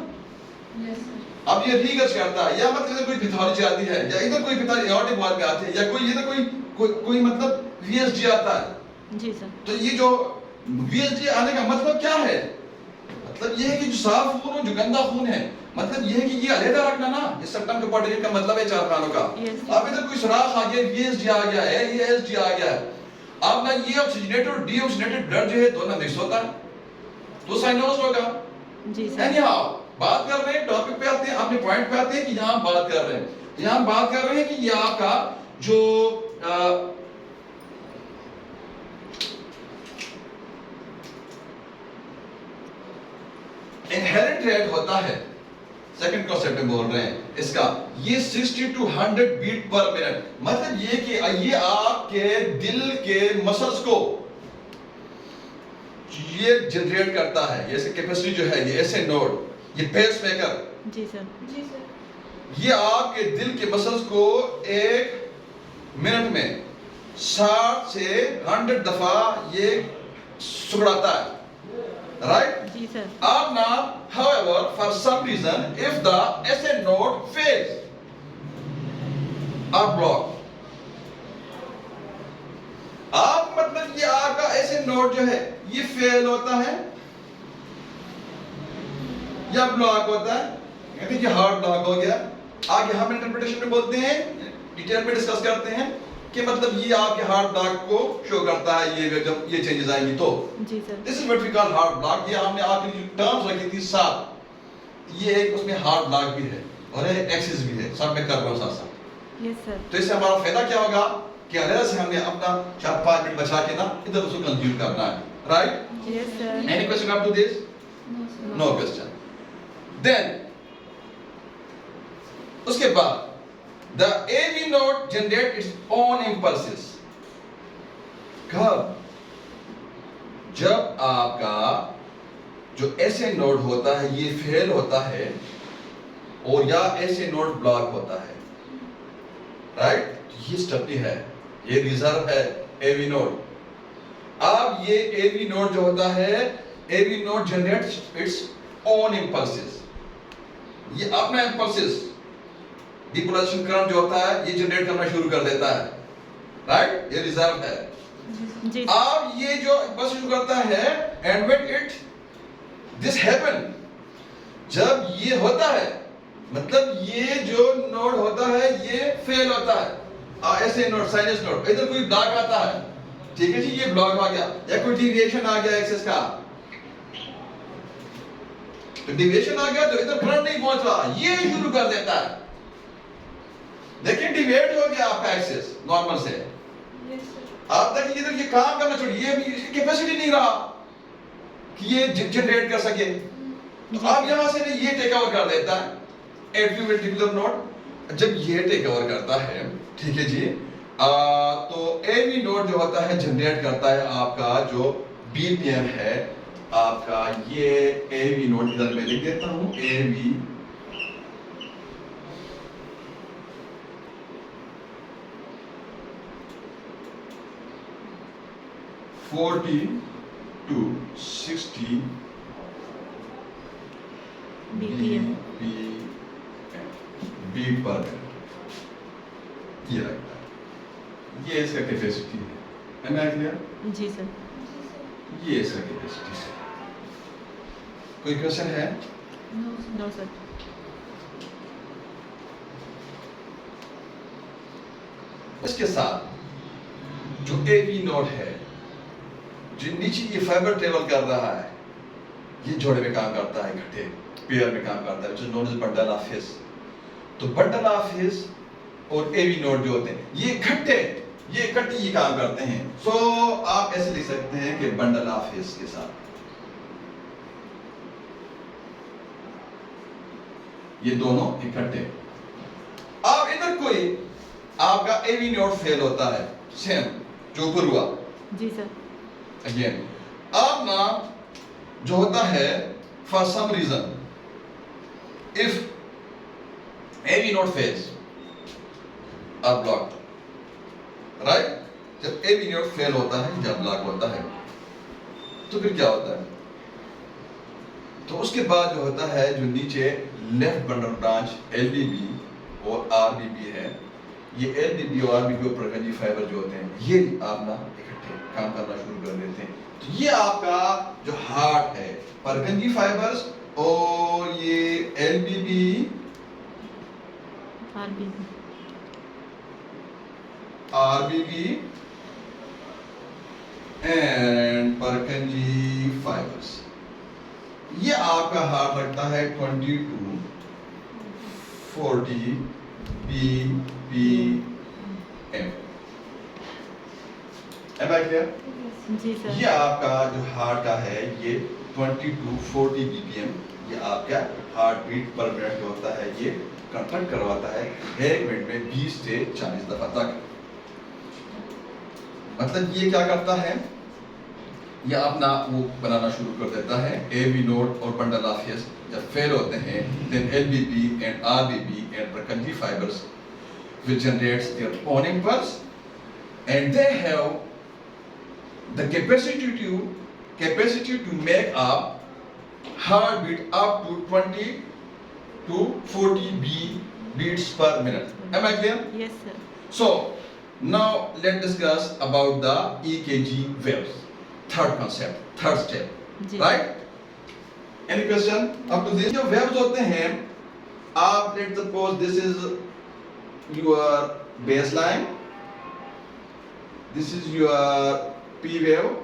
अब ये रीगर्स करता है, या मतलब इधर कोई पैथोलॉजी आती है, या इधर कोई पैथोलॉजी एओर्टिक वॉल में आती है, या कोई इधर कोई मतलब वीएसजी आता है। जी सर। तो ये जो वीएसजी आने का मतलब क्या है? मतलब ये है कि जो साफ खून हो, जो गंदा खून है, मतलब ये है कि ये अलग रखना ना, ये सबटम कंपार्टमेंट का मतलब है चार खानों का। अब इधर कोई सुराख आ गया, वीएसजी आ गया है, ये एसजी आ गया है, अब ना ये ऑक्सीजनेटेड और डीऑक्सीजनेटेड ब्लड जो है दोनों मिक्स होता है, तो साइनोस होगा। जी सर। एनीहाउ बात कर रहे हैं, टॉपिक पे आते हैं, अपने पॉइंट पे आते हैं कि यहाँ बात कर रहे हैं, यहाँ बात कर रहे हैं कि ये आपका जो इनहेरेंट रेट होता है, सेकंड कॉन्सेप्ट में बोल रहे हैं इसका, ये 60 to 100 बीट पर मिनट, मतलब ये कि ये आपके दिल के मसल्स को ये जनरेट करता है, ये इसकी कैपेसिटी जो है, ये ऐसे नोड, ये पेसमेकर। जी सर। जी सर। ये आपके दिल के मसल्स को एक मिनट में 60 से 100 दफा ये सुगड़ाता है, राइट? जी sir. Now, however, for some reason, if the SA node fails or block, आप मतलब ये आपका SA node जो है ये फेल होता है या ब्लॉक होता है, कहते हैं कि हार्ट ब्लॉक हो गया। आगे हम इंटरप्रिटेशन में बोलते हैं, डिटेल में डिस्कस करते हैं कि मतलब ये आपके हार्ट ब्लॉक को शो करता है, ये जब ये चेंजेस आएंगी तो। जी sir. This is what we call heart block. ये हमने आखिरी टर्म्स रखी थी 7, ये एक उसमें हार्ट ब्लॉक भी है और एक एक्सिस भी है, सब में कर रहा हूं साथ। Yes sir. तो इससे हमारा फायदा क्या होगा कि अलग से हमने अपना 4-5 मिनट बचा के ना इधर उसको कंज्यूम करना है, right? Yes sir. Any question up to this? No question. Then उसके बाद the AV node generate its own impulses। कब? जब आपका जो SA नोड होता है ये फेल होता है और या SA नोड ब्लॉक होता है, राइट? ये स्टेपनी है, ये रिजर्व है AV नोड। अब ये AV नोड जो होता है, AV node generates its own impulses, ये अपना इंपल्सेस डिपोलराइजेशन करंट जो होता है ये जनरेट करना शुरू कर देता है, राइट? ये रिजर्व है। जी सर। अब ये जो बस शुरू करता है, and when it this happen, जब ये होता है मतलब ये जो नोड होता है ये फेल होता है, ऐसे नोड, साइनस नोड, इधर कोई ब्लॉक आता है, ठीक है जी, ये ब्लॉक आ गया या कोई डिविएशन आ गया एक्सेस का, तो डिविएशन आ गया तो इधर करंट नहीं पहुंच रहा, ये शुरू कर देता है। देखिए डिविएट हो गया आपका एक्सेस नॉर्मल से, आप देखिए इधर ये काम करना छोड़िए, ये भी इसकी कैपेसिटी नहीं रहा कि ये जनरेट कर सके, तो आप यहां से ये टेक ओवर कर देता है एट्रियल वेंट्रिकुलर नोड। जब ये टेक ओवर करता है, ठीक है जी, तो एवी नोड जो होता है जनरेट करता है आपका जो बीपीएम है आपका, ये एवी नोड इधर मैं लिख देता हूं, एवी 40 to 60 BPM। बीट पर मिनट, ये लगता है, ये इसका कैपेसिटी है ना क्लियर? जी सर। ये इसका कैपेसिटी है। कोई क्वेश्चन है? No sir. इसके साथ जो एवी नोड है, जो नीचे ये फाइबर ट्रेवल कर रहा है, ये जोड़े में काम करता है, इकट्ठे पेयर में काम करता है, which is known as bundle of his। तो बंडल ऑफ हिज और एवी नोड जो होते हैं ये इकट्ठे ये काम करते हैं। सो आप ऐसे लिख सकते हैं कि बंडल ऑफ हिज के साथ ये दोनों इकट्ठे। अब इधर कोई आपका एवी नोड फेल होता है, सेम जो ऊपर हुआ जी सर। अगेन अब ना जो होता है for some reason if AV node fails or blocked, right? जब AV node fail होता है, जब ब्लॉक होता है, तो फिर क्या होता है? तो उसके बाद जो होता है, जो नीचे लेफ्ट बंडल ब्रांच LBB और RBB है, ये LBB और RBB और परगंजी फाइबर जो होते हैं, ये आप ना इकट्ठे काम करना शुरू कर देते हैं। तो ये आपका जो हार्ट है, परगंजी फाइबर्स और ये LBB RBB and Purkinje fibers, ये आपका हार्ट रखता है 2240 ppm। Am I clear? जी सर। ये आपका जो हार्ट का है ये 2240 ppm, ये आपका हार्ट बीट पर मिनट जो होता है ये कंट्रैक्ट करवाता है 1 मिनट में 20 से 40 दफा तक। मतलब ये क्या करता है, ये अपना वो बनाना शुरू कर देता है। AV node और bundle of his जब फेल होते हैं, then LBB and RBB and Purkinje fibers will generate their own impulse and they have the capacity to make up heartbeat up to 20 to 40 beats per minute. Am I clear? Yes sir. So now let's discuss about the EKG waves. Third concept, third step, ji. right? Any question up to this? जो waves होते हैं, आप let's suppose this is your baseline, this is your P wave,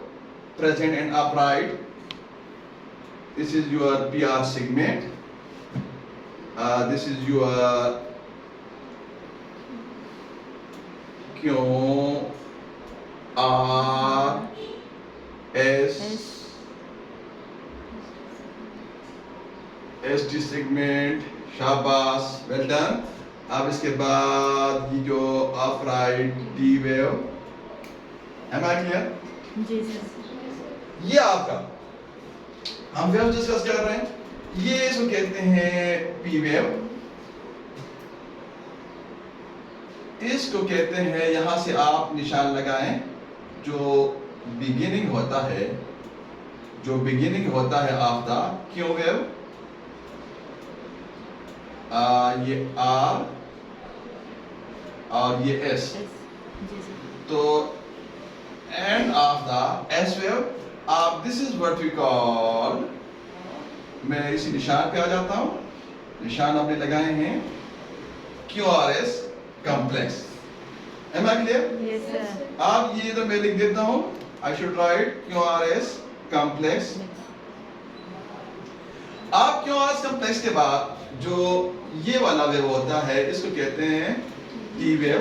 present and upright, this is your PR segment, this is your Q R S ST segment, शाबाश, well done। अब इसके बाद ये जो upright D wave, am I clear? जी sir. ये आपका हम वेव डिस्कस कर रहे हैं, ये इसको कहते हैं P वेव, इसको कहते हैं, यहां से आप निशान लगाएं, जो बिगिनिंग होता है, ऑफ द Q वेव, ये R और ये S, जी सर। तो end of the S wave, आप this is what we call, मैं इसी निशान पे आ जाता हूं, निशान आपने लगाए हैं QRS complex. Am I clear? Yes sir. आप ये तो मैं लिख देता हूं, I should write QRS complex. आप QRS कॉम्प्लेक्स के बाद जो ये वाला वेव होता है, इसको कहते हैं T वेव,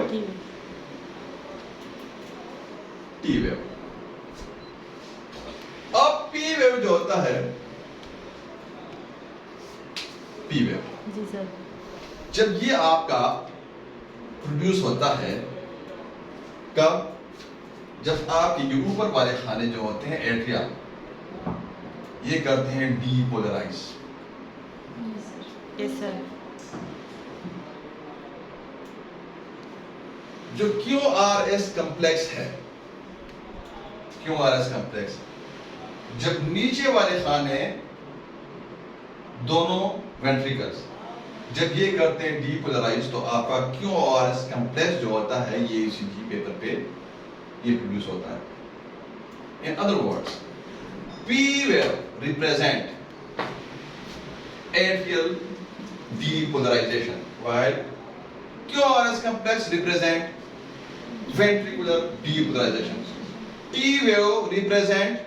T वेव। अब P वेव जो होता है, P वेव, जी सर। जब ये आपका प्रोड्यूस होता है, कब? जब आपके ये ऊपर वाले खाने जो होते हैं एट्रिया, ये करते हैं डीपोलराइज। Yes sir. जो QRS कॉम्प्लेक्स है, QRS कॉम्प्लेक्स, जब नीचे वाले खाने दोनों वेंट्रिकल्स जब ये करते हैं डीपोलराइज, तो आपका QRS कॉम्प्लेक्स जो होता है ये ECG पेपर पे ये प्रोड्यूस होता है। इन other words, P wave represent atrial depolarization, while QRS complex represent ventricular depolarization. T wave represent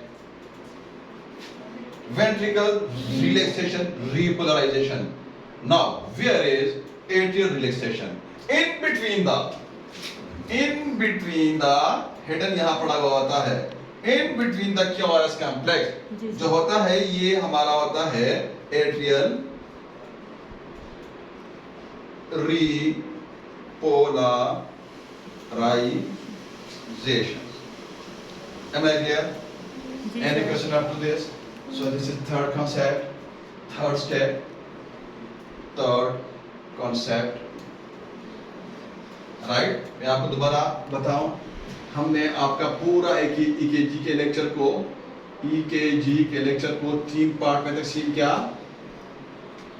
ventricle relaxation, repolarization. Now, where is atrial relaxation? In between the hidden यहाँ पड़ा हुआ होता है. In between the QRS complex जो होता है ये हमारा होता है atrial repolarization. Am I clear? Any question up to this? So this is third concept, third step, third concept. Right? मैं आपको दोबारा बताऊं, हमने आपका पूरा EKG के लेक्चर को तीन पार्ट में तकसीम किया.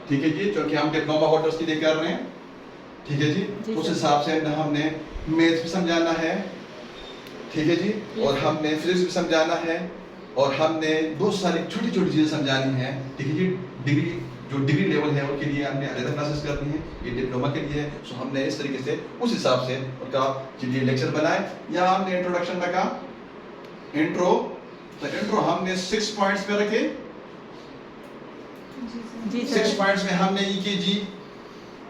ठीक है जी, क्योंकि हम डिप्लोमा होल्डर्स के लिए कर रहे हैं. ठीक है जी, उस हिसाब से हमने मैथ्स भी समझाना है. ठीक है जी, और हमने फिजिक्स भी समझाना है, और हमने बहुत सारी छोटी छोटी चीजें समझानी है. ठीक है जी, डिग्री लेवल है उसके लिए हमने अलग क्लासेस करनी है, ये डिप्लोमा के लिए है. सो हमने इस तरीके से उस हिसाब से उनका चलिए लेक्चर बनाए. यहाँ हमने इंट्रोडक्शन में कहा इंट्रो, तो इंट्रो हमने 6 पॉइंट्स में रखे. 6 पॉइंट्स में हमने EKG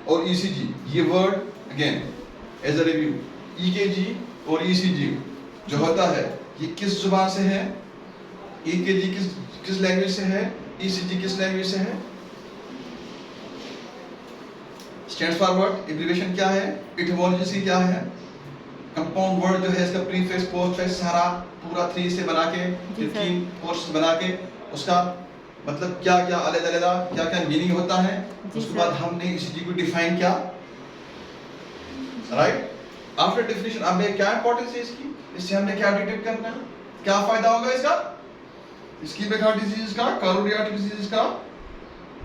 और ECG ये word again as a review. EKG और ECG जो होता है ये किस जुबान से है, EKG किस लैंग्वेज से है, ECG किस लैंग्वेज से है. स्टैंड्स फॉर वर्ड, एब्रिविएशन क्या है, इटिमोलॉजी क्या है, कंपाउंड वर्ड जो है इसका प्रीफिक्स पोस्टफिक्स सारा पूरा 3 से बना के 3 पोर्शन बना के उसका मतलब क्या क्या अलग-अलग क्या क्या मीनिंग होता है. उसके बाद हमने ECG को डिफाइन किया. राइट, आफ्टर डेफिनेशन हमें क्या इंपॉर्टेंस है इसकी, इससे हमने क्या डिटेक्ट करना है, क्या फायदा होगा इसका, इस्कीमिक हार्ट डिजीज का, कोरोनरी आर्टरी डिजीज का,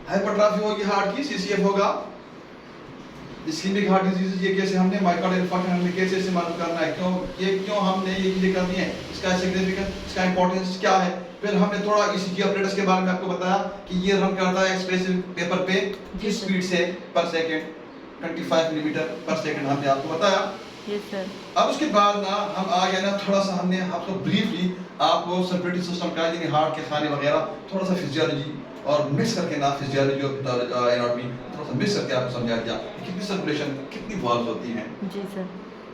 हाइपरट्रॉफी होगी हार्ट की, CCF होगा. इस्कीमिक हार्ट डिजीज ये कैसे हमने मायोकार्डियल इंफार्क्शन हमने कैसे इसे मालूम करना है, क्यों हमने ये चीजें करनी है, इसका सिग्निफिकेंस, इसका इंपॉर्टेंस क्या है. फिर हमने थोड़ा ECG ऑपरेटर्स के बारे में आपको बताया कि ये रन करता है एक्सप्रेसिव पेपर पे किस स्पीड से पर सेकंड 25 मिलीमीटर पर सेकंड हमने आपको बताया. Yes sir. अब उसके बाद ना हम आ गए ना थोड़ा सा हमने आपको ब्रीफली आपको सर्कुलेटरी सिस्टम का यानी हार्ट के खाने वगैरह थोड़ा सा फिजियोलॉजी और मिक्स करके ना फिजियोलॉजी और एनाटॉमी थोड़ा सा मिक्स करके आपको समझा दिया कि कितनी सर्कुलेशन कितनी वाल्व्स होती हैं. जी सर.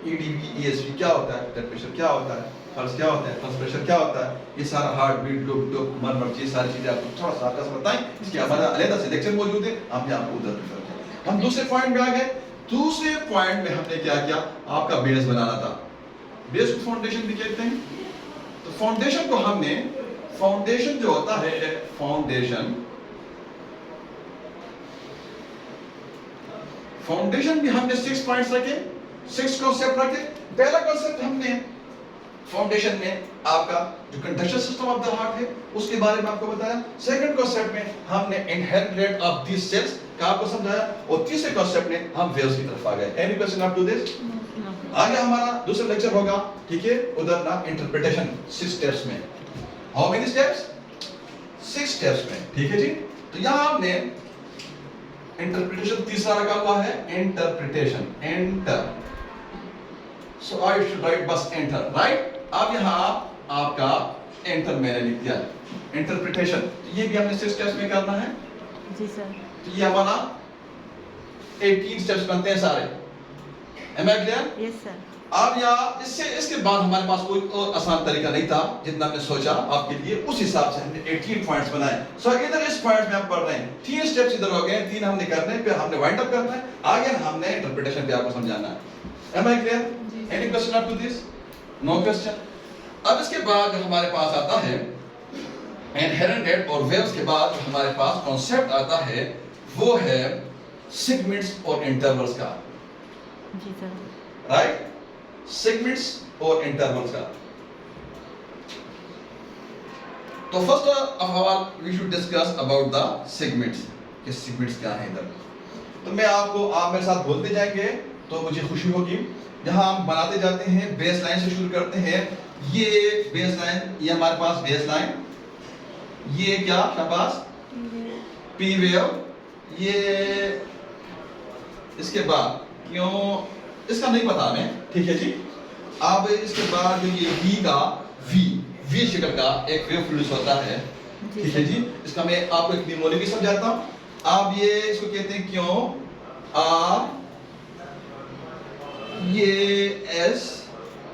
EDP ESV क्या होता है, ब्लड प्रेशर क्या होता है, पल्स क्या होता है, पल्स प्रेशर क्या होता है, ये सारा हार्ट बीट मरमर ये सारी चीजें आपको थोड़ा सा आपका बताएं. इसके हमारा अलग से लेक्चर मौजूद है, हमने आपको उधर रेफर किया. हम दूसरे पॉइंट में आ गए. दूसरे पॉइंट में हमने क्या किया, आपका बेस बनाना था. बेस को फाउंडेशन भी कहते हैं. तो फाउंडेशन को हमने फाउंडेशन जो होता है फाउंडेशन भी हमने 6 पॉइंट्स रखे, 6 कॉन्सेप्ट रखे. पहला कॉन्सेप्ट हमने फाउंडेशन में आपका जो conduction system of the heart है उसके बारे में आपको बताया. सेकंड कॉन्सेप्ट में हमने inherent rate of these cells का आपको समझाया, और तीसरे कॉन्सेप्ट में हम वेव्स की तरफ आ गए. Any question up to this? आगे हमारा दूसरा लेक्चर होगा. ठीक है, उधर ना इंटरप्रिटेशन 6 स्टेप्स में. How many steps? 6 स्टेप्स में. ठीक है जी. तो यहां हमने इंटरप्रिटेशन तीसरा रखा हुआ है, interpretation enter. So I should write बस एंटर. राइट, अब यहाँ आपका एंटर मैंने लिख दिया. इंटरप्रिटेशन ये भी हमने 6 स्टेप्स में करना है. जी सर. तो ये हमारा 18 स्टेप्स बनते हैं सारे. Am I clear? Yes sir. अब यहाँ इसके बाद हमारे पास कोई और आसान तरीका नहीं था जितना हमने सोचा आपके लिए. उस हिसाब से हमने 18 पॉइंट्स बनाए. सो इधर इस पॉइंट में हम पढ़ रहे हैं 3 स्टेप्स इधर हो गए, 3 हमने करने हैं, फिर हमने वाइंड अप करना है. आगे हमने इंटरप्रिटेशन भी आपको समझाना है. Am I clear? Any question up to this? No question. अब इसके बाद जो हमारे पास आता है इनहेरेंट रेट और वेव्स के बाद जो हमारे पास कॉन्सेप्ट आता है वो है सेगमेंट्स और इंटरवल्स का. जी सर. राइट, सेगमेंट्स और इंटरवल्स का. तो first of all we should discuss about the segments. कि सेगमेंट्स क्या है इधर. तो मैं आपको आप मेरे साथ बोलते जाएंगे तो मुझे खुशी होगी. जहां हम बनाते जाते हैं बेस लाइन से शुरू करते हैं. ये बेस लाइन, ये हमारे पास बेस लाइन, ये क्या शाबाश पी वेव. ये इसके बाद क्यों इसका नहीं पता हमें. ठीक है जी. अब इसके बाद जो ये वी शक्ल का एक वेव प्रोड्यूस होता है जी ठीक है सर। जी। इसका मैं आपको एक निमोनिक भी समझाता हूँ। आप ये इसको कहते हैं क्यों, आर, ये एस,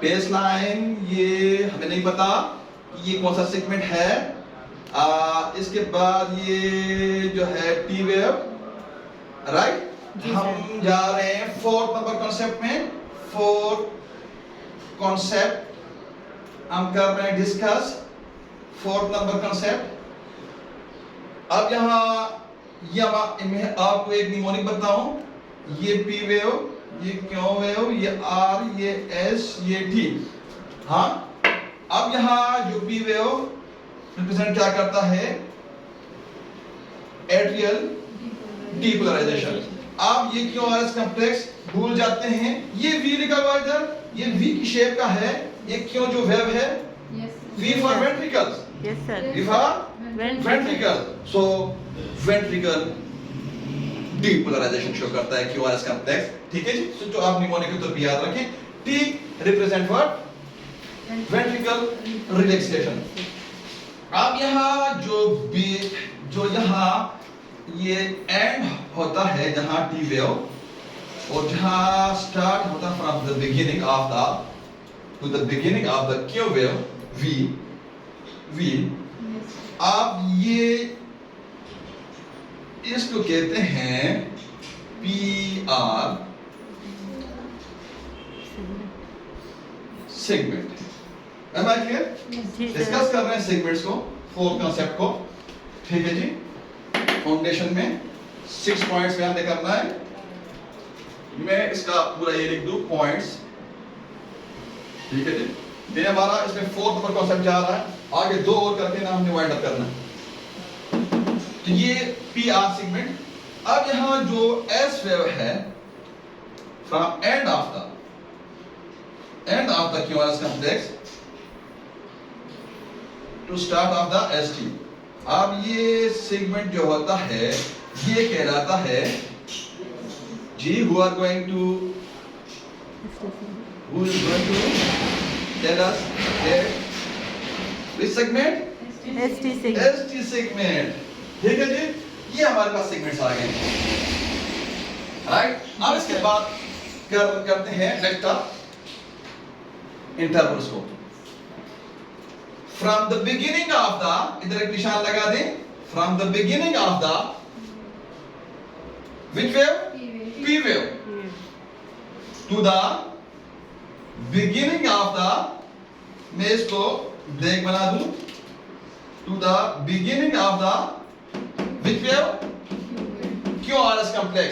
बेस लाइन, ये हमें नहीं पता कि ये कौन सा सेगमेंट है। इसके बाद ये जो है टी वेव, राइट। जी हम सर। जा रहे हैं फोर्थ नंबर कॉन्सेप्ट में। फोर्थ कॉन्सेप्ट हम कर रहे हैं डिस्कस, फोर्थ नंबर कॉन्सेप्ट। अब यहाँ मैं आपको एक निमोनिक बताऊं, ये पी वेव, ये क्यों वेव, ये आर, ये एस, ये टी। हाँ, अब यहाँ जो पी वेव रिप्रेजेंट क्या करता है, एट्रियल डीपोलराइजेशन। आप ये क्यों आर एस कॉम्प्लेक्स भूल जाते हैं, ये वी लिखा हुआ इधर, ये वी की शेप का है। ये क्यों जो वेव है, V for ventricles, yes sir. V for ventricle. So ventricle depolarization show करता है क्यूआरएस कॉम्प्लेक्स। ठीक है जी। सो जो आप निमोनिक के तौर पे याद रखें, T represent what, ventricle relaxation. अब यहाँ जो यहाँ ये एंड होता है जहाँ टी वेव, और जहाँ स्टार्ट होता from the beginning of the to the beginning of the Q wave, we आप ये इसको कहते हैं P R segment. Am I clear? जी डिस्कस सर। कर रहे हैं सेगमेंट्स को, फोर कॉन्सेप्ट को। ठीक है जी। फाउंडेशन में 6 पॉइंट्स में हमने करना है। मैं इसका पूरा ये लिख दूं पॉइंट्स। ठीक है जी। ये हमारा इसमें फोर्थ नंबर कॉन्सेप्ट जा रहा है, आगे दो और करके ना हमने वाइंड अप करना है। तो ये पी आर सेगमेंट। अब यहां जो एस वेव है, from end of the QRS complex to start of the S T. अब ये सेगमेंट जो होता है ये कहलाता है जी, who is going to tell us that which segment? ST segment. ST segment। ठीक है जी। ये हमारे पास सेगमेंट्स आ गए हैं, राइट। अब इसके बाद करते हैं नेक्स्ट इंटरवल्स को। From the beginning of the, इधर एक निशान लगा दें, from the beginning of the which wave? P wave to the beginning of the, मैं इसको ब्रेक बना दूं, to the beginning of the which wave? QRS complex,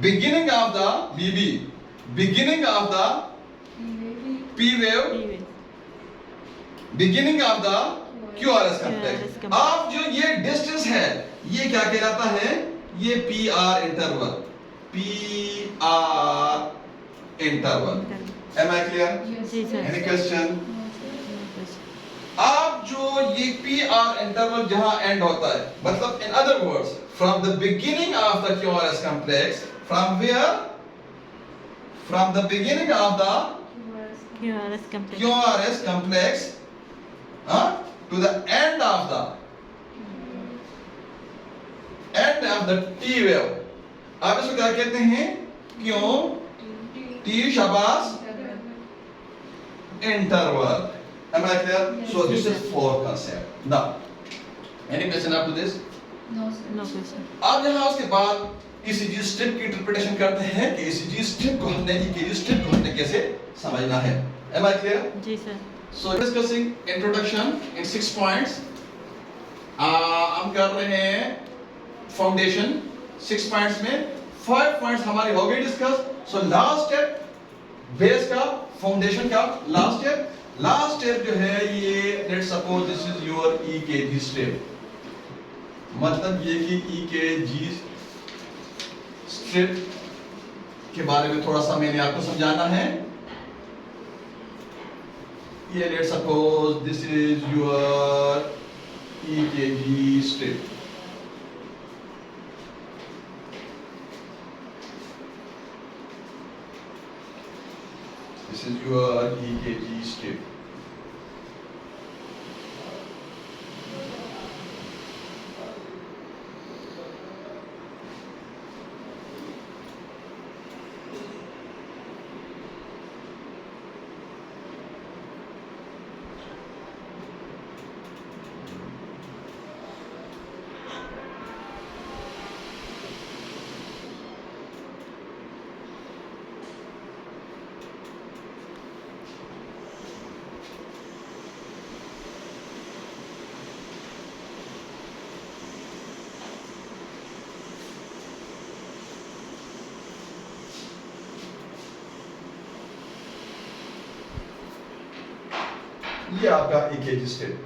beginning of the BB, beginning of the P wave, beginning of the QRS complex। अब जो ये distance है ये क्या कहलाता है, ये P R interval, P R interval. Am I clear? जी सर। Any question? अब जो ये पी आर इंटरवल जहां एंड होता है, मतलब in other words, from the beginning of the QRS complex, from where, from the beginning of the QRS complex to the end of the T wave। आप इसको क्या कहते हैं, क्यों T शाबाश interval। Am I clear? So this is four concept। Now, any question up to this? नो question. अब यहाँ उसके बाद ECG स्ट्रिप की इंटरप्रिटेशन करते हैं कि ECG स्ट्रिप को हमने EKG स्ट्रिप को हमने कैसे समझना है। Am I clear? जी sir. So discussing introduction in 6 points। हम कर रहे हैं फाउंडेशन 6 पॉइंट्स में, 5 पॉइंट्स हमारे हो गए discuss. So last step base का, फाउंडेशन का लास्ट स्टेप जो है ये, let suppose this is your EKG step. मतलब ये कि EKG स्ट्रिप के बारे में थोड़ा सा मैंने आपको समझाना है। ये let suppose this is your EKG strip। This is your EKG strip। ये आपका EKG स्टेप।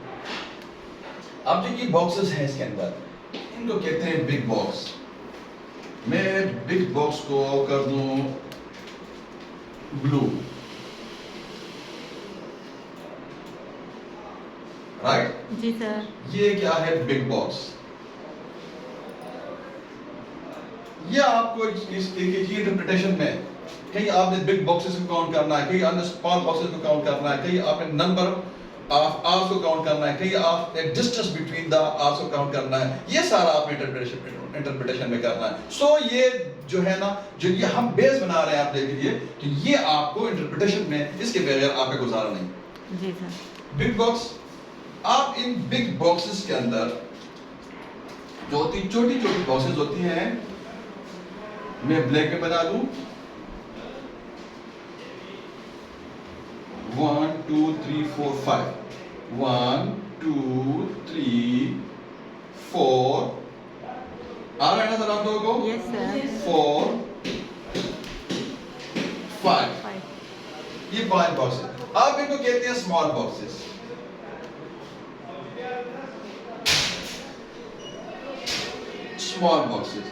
अब जो ये बॉक्सेस हैं इसके अंदर, इनको कहते हैं बिग बॉक्स। मैं बिग बॉक्स को कर दूं ब्लू, राइट? जी सर। ये क्या है बिग बॉक्स। ये आपको इस EKG इंटरप्रिटेशन में कहीं आपने बिग बॉक्सेस को काउंट करना है, कहीं आपने स्मॉल बॉक्सेस को काउंट करना है, कहीं आपने नंबर ऑफ आर्स को काउंट करना है, कहीं आपने डिस्टेंस बिटवीन द आर्स को काउंट करना है। ये सारा आपने इंटरप्रिटेशन में करना है। सो ये जो है ना, जो ये हम बेस बना रहे हैं आप देख लीजिए, तो ये आपको इंटरप्रिटेशन में इसके बगैर आपका गुजारा नहीं। जी सर। बिग बॉक्स, आप इन बिग बॉक्सेस के अंदर जो होती छोटी छोटी बॉक्सेस होती हैं, मैं ब्लैक में बना दूं 1 2 3 4 5 1 2 3 4 आ रहा है ना सर आप लोगों को? Yes sir. 4 5, 5। ये 5 बॉक्सेस। आप इनको कहते हैं स्मॉल बॉक्सेस। Small boxes.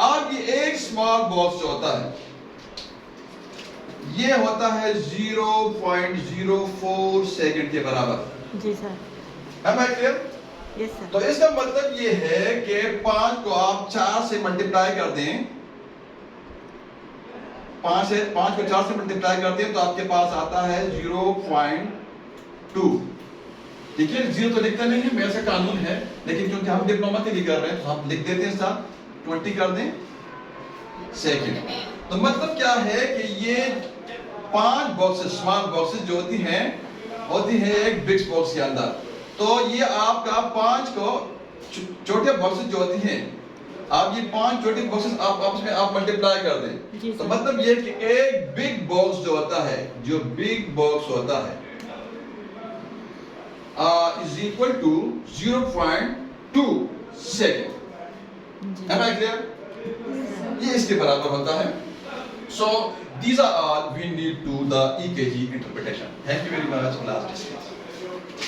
अब ये एक स्मॉल बॉक्स जो होता है, ये होता है 0.04 सेकंड के बराबर। जी sir. Am I clear? Yes sir. तो इसका मतलब ये है कि 5 को आप 4 से मल्टीप्लाई कर दें, 5 को 4 से मल्टीप्लाई कर दें तो आपके पास आता है 0.2। देखिए 0 तो लिखता नहीं है, मेरे से कानून है, लेकिन क्योंकि हम डिप्लोमा के लिए कर रहे हैं तो हम लिख देते हैं साथ 20 कर दें सेकंड। तो मतलब क्या है कि ये 5 बॉक्सेस, स्मॉल बॉक्सेस जो होती है एक बिग बॉक्स के अंदर। तो ये आपका 5 को छोटे बॉक्सेस जो होती हैं, आप ये 5 छोटे बॉक्सेस आप आपस में आप मल्टीप्लाई कर दें, तो मतलब ये कि एक बिग बॉक्स जो होता है, जो बिग बॉक्स होता है is equal to 0.2 second. Am I clear? ये इसके बराबर होता है। So these are all we need to the EKG interpretation. Thank you very much. Last discuss.